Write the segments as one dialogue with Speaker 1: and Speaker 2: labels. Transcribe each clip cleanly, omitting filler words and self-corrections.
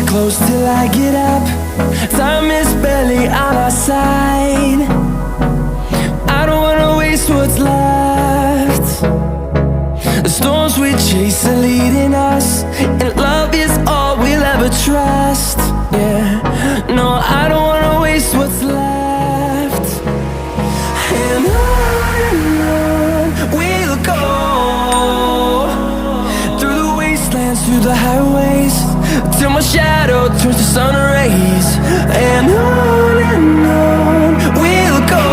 Speaker 1: close till I get up. Time is barely on our side. I don't wanna waste what's left. The storms we chase are leading us, and love is all we'll ever trust. Yeah, no, I don't wanna waste what's left. And on we'll go, through the wastelands, through the highways, till my shadow turns to sun rays. And on we'll go,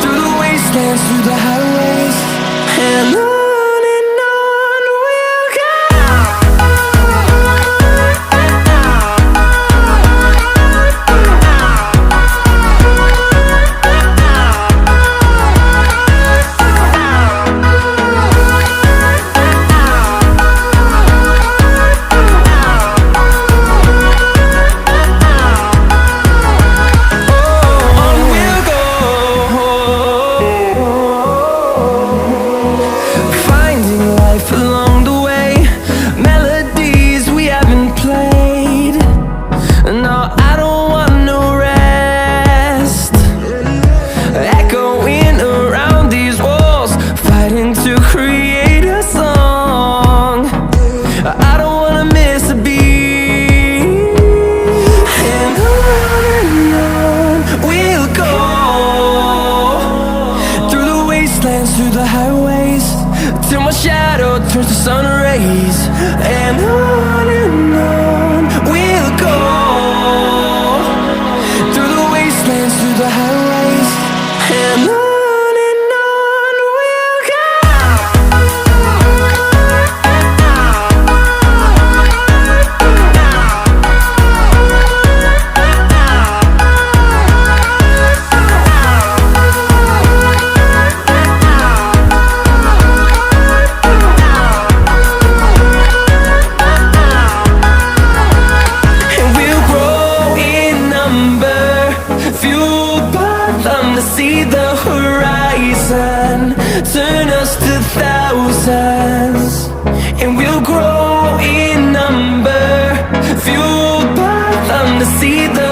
Speaker 1: through the wastelands, through the highways, and on we'll go. Through the highways, till my shadow turns to sun rays. And on we'll go, through the wastelands, through the highways, and on we'll go. See the horizon, turn us to thousands, and we'll grow in number, fueled by them to see the